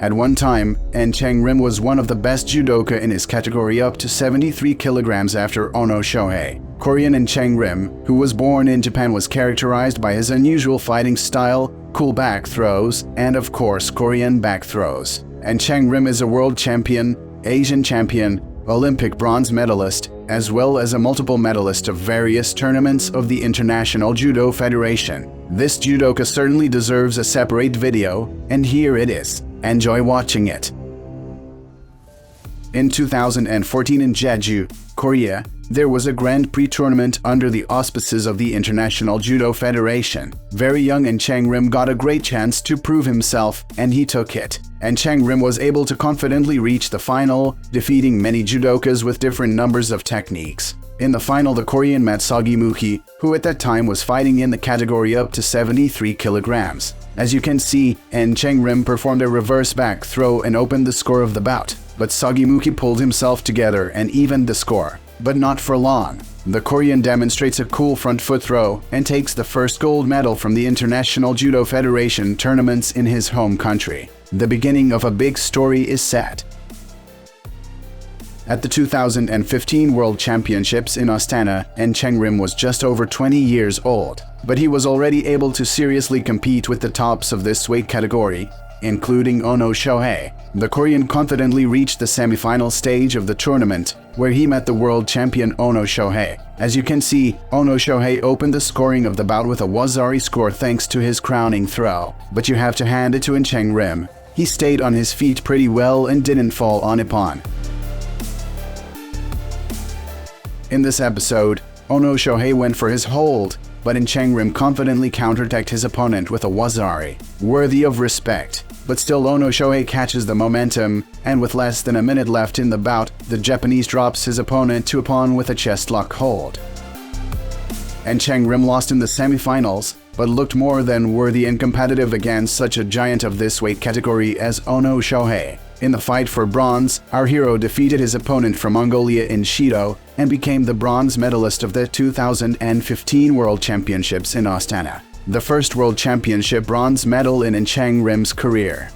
At one time, An Changrim was one of the best judoka in his category up to 73 kilograms after Ono Shohei. Korean An Changrim, who was born in Japan, was characterized by his unusual fighting style, cool back throws, and of course Korean back throws. An Changrim is a world champion, Asian champion, Olympic bronze medalist, as well as a multiple medalist of various tournaments of the International Judo Federation. This judoka certainly deserves a separate video, and here it is. Enjoy watching it. In 2014 in Jeju, Korea, there was a Grand Prix tournament under the auspices of the International Judo Federation. Very young An Changrim got a great chance to prove himself, and he took it. An Changrim was able to confidently reach the final, defeating many judokas with different numbers of techniques. In the final, the Korean met Sagimuki, who at that time was fighting in the category up to 73 kilograms. As you can see, An Changrim performed a reverse back throw and opened the score of the bout, but Sagimuki pulled himself together and evened the score. But not for long. The Korean demonstrates a cool front foot throw and takes the first gold medal from the International Judo Federation tournaments in his home country. The beginning of a big story is set. At the 2015 World Championships in Astana, An Changrim was just over 20 years old, but he was already able to seriously compete with the tops of this weight category, including Ono Shohei. The Korean confidently reached the semi-final stage of the tournament, where he met the world champion Ono Shohei. As you can see, Ono Shohei opened the scoring of the bout with a Wazari score thanks to his crowning throw. But you have to hand it to An Changrim. He stayed on his feet pretty well and didn't fall on Ippon. In this episode, Ono Shohei went for his hold, but An Changrim confidently counterattacked his opponent with a Wazari, worthy of respect. But still, Ono Shohei catches the momentum, and with less than a minute left in the bout, the Japanese drops his opponent to Ippon with a chest lock hold. An Changrim lost in the semifinals, but looked more than worthy and competitive against such a giant of this weight category as Ono Shohei. In the fight for bronze, our hero defeated his opponent from Mongolia in Shido and became the bronze medalist of the 2015 World Championships in Astana, the first World Championship bronze medal in An Changrim's career.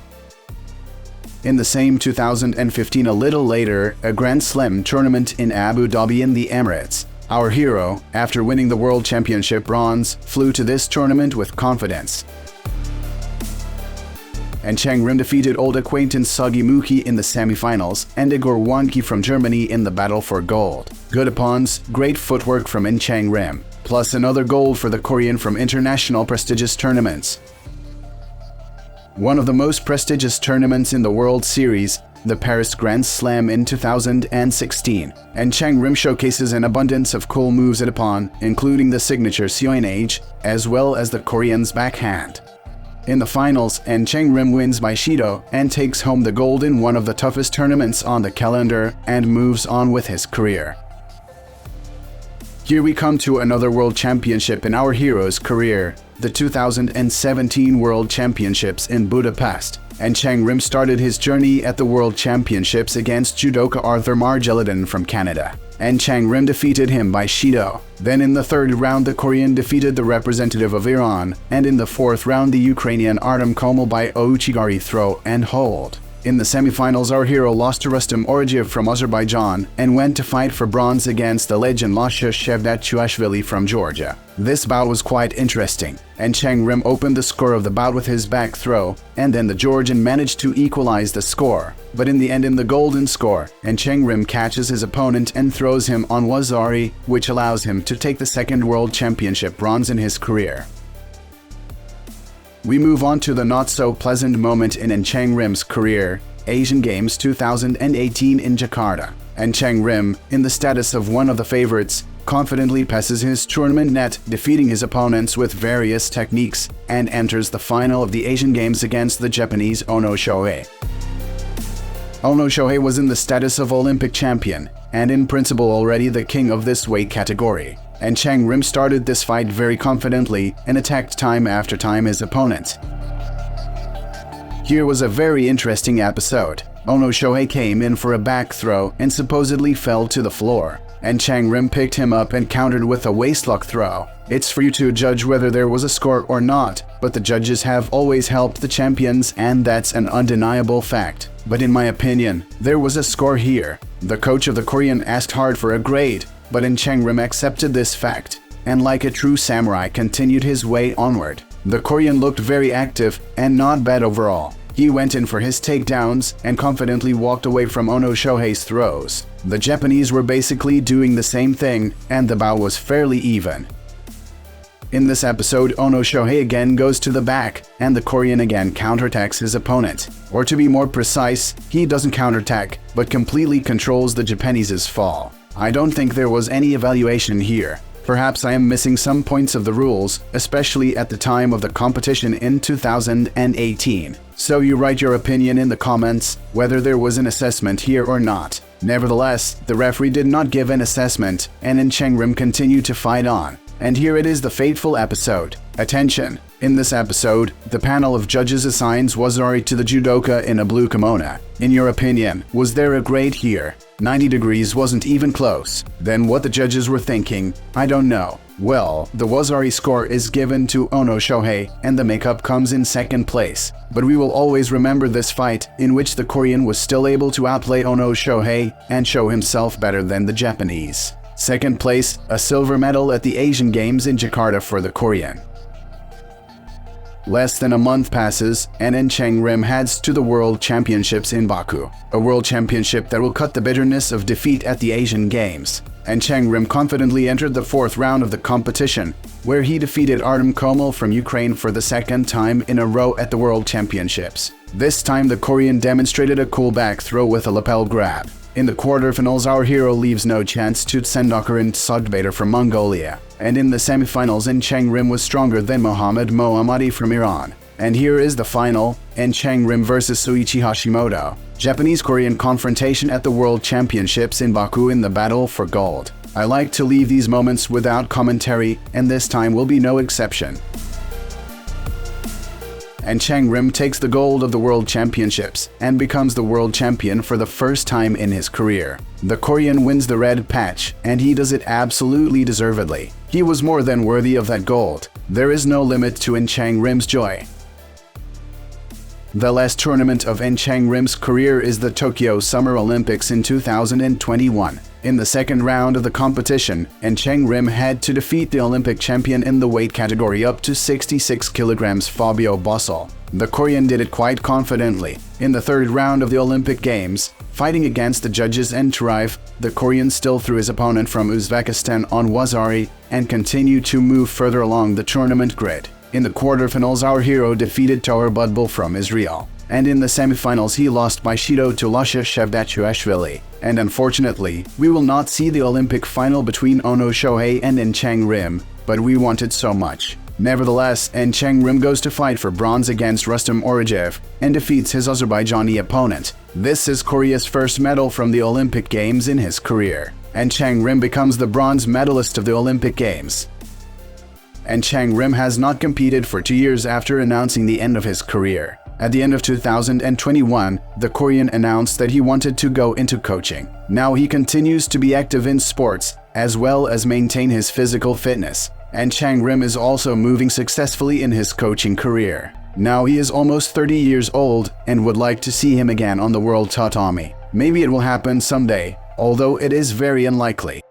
In the same 2015, a little later, a Grand Slam tournament in Abu Dhabi in the Emirates. Our hero, after winning the World Championship bronze, flew to this tournament with confidence. An Changrim defeated old acquaintance Sagimuki in the semifinals and Igor Wanki from Germany in the battle for gold. Good Ippons, great footwork from An Changrim, plus another gold for the Korean from international prestigious tournaments. One of the most prestigious tournaments in the World Series, the Paris Grand Slam in 2016. An Changrim showcases an abundance of cool moves at Ippon, including the signature Seoinage, as well as the Korean's backhand. In the finals, An Changrim wins by Shido and takes home the gold in one of the toughest tournaments on the calendar and moves on with his career. Here we come to another World Championship in our hero's career, the 2017 World Championships in Budapest. An Changrim started his journey at the World Championships against judoka Arthur Margelidon from Canada. An Changrim defeated him by Shido. Then in the third round, the Korean defeated the representative of Iran, and in the fourth round, the Ukrainian Artem Komel by Ouchigari throw and hold. In the semifinals, our hero lost to Rustam Origiev from Azerbaijan and went to fight for bronze against the legend Lasha Shevdatchuashvili from Georgia. This bout was quite interesting. An Changrim opened the score of the bout with his back throw, and then the Georgian managed to equalize the score. But in the end, in the golden score, An Changrim catches his opponent and throws him on Wazari, which allows him to take the second World Championship bronze in his career. We move on to the not-so-pleasant moment in An Changrim's career, Asian Games 2018 in Jakarta. An Changrim, in the status of one of the favorites, confidently passes his tournament net, defeating his opponents with various techniques, and enters the final of the Asian Games against the Japanese Ono Shohei. Ono Shohei was in the status of Olympic champion, and in principle already the king of this weight category. An Changrim started this fight very confidently and attacked time after time his opponent. Here was a very interesting episode. Ono Shohei came in for a back throw and supposedly fell to the floor. An Changrim picked him up and countered with a waistlock throw. It's for you to judge whether there was a score or not, but the judges have always helped the champions, and that's an undeniable fact. But in my opinion, there was a score here. The coach of the Korean asked hard for a grade, but An Changrim accepted this fact, and like a true samurai continued his way onward. The Korean looked very active and not bad overall. He went in for his takedowns and confidently walked away from Ono Shohei's throws. The Japanese were basically doing the same thing, and the bout was fairly even. In this episode, Ono Shohei again goes to the back, and the Korean again counterattacks his opponent. Or to be more precise, he doesn't counterattack, but completely controls the Japanese's fall. I don't think there was any evaluation here. Perhaps I am missing some points of the rules, especially at the time of the competition in 2018. So you write your opinion in the comments whether there was an assessment here or not. Nevertheless, the referee did not give an assessment, and An Changrim continued to fight on. And here it is, the fateful episode. Attention! In this episode, the panel of judges assigns wazari to the judoka in a blue kimono. In your opinion, was there a grade here? 90 degrees wasn't even close. Then what the judges were thinking, I don't know. Well, the wazari score is given to Ono Shohei, and the makeup comes in second place. But we will always remember this fight, in which the Korean was still able to outplay Ono Shohei and show himself better than the Japanese. Second place, a silver medal at the Asian Games in Jakarta for the Korean. Less than a month passes, and An Changrim heads to the World Championships in Baku, a world championship that will cut the bitterness of defeat at the Asian Games. An Changrim confidently entered the fourth round of the competition, where he defeated Artem Komel from Ukraine for the second time in a row at the World Championships. This time the Korean demonstrated a cool back throw with a lapel grab. In the quarterfinals, our hero leaves no chance to Tsendokaran Sogbater from Mongolia. And in the semifinals, An Changrim was stronger than Mohammad Mohammadi from Iran. And here is the final, An Changrim vs Suichi Hashimoto. Japanese-Korean confrontation at the World Championships in Baku in the battle for gold. I like to leave these moments without commentary, and this time will be no exception. An Changrim takes the gold of the World Championships and becomes the world champion for the first time in his career. The Korean wins the red patch, and he does it absolutely deservedly. He was more than worthy of that gold. There is no limit to An Changrim's joy. The last tournament of An Changrim's career is the Tokyo Summer Olympics in 2021. In the second round of the competition, An Changrim had to defeat the Olympic champion in the weight category up to 66 kilograms Fabio Bossel. The Korean did it quite confidently. In the third round of the Olympic Games, fighting against the judges' entourage, the Korean still threw his opponent from Uzbekistan on wazari and continued to move further along the tournament grid. In the quarterfinals, our hero defeated Toher Budbul from Israel. And in the semifinals, he lost by Shido to Lasha Shevdachuashvili. And unfortunately, we will not see the Olympic final between Ono Shohei and An Changrim, but we wanted so much. Nevertheless, An Changrim goes to fight for bronze against Rustam Orijev and defeats his Azerbaijani opponent. This is Korea's first medal from the Olympic Games in his career. An Changrim becomes the bronze medalist of the Olympic Games. An Changrim has not competed for 2 years after announcing the end of his career. At the end of 2021, the Korean announced that he wanted to go into coaching. Now he continues to be active in sports, as well as maintain his physical fitness. An Changrim is also moving successfully in his coaching career. Now he is almost 30 years old and would like to see him again on the world tatami. Maybe it will happen someday, although it is very unlikely.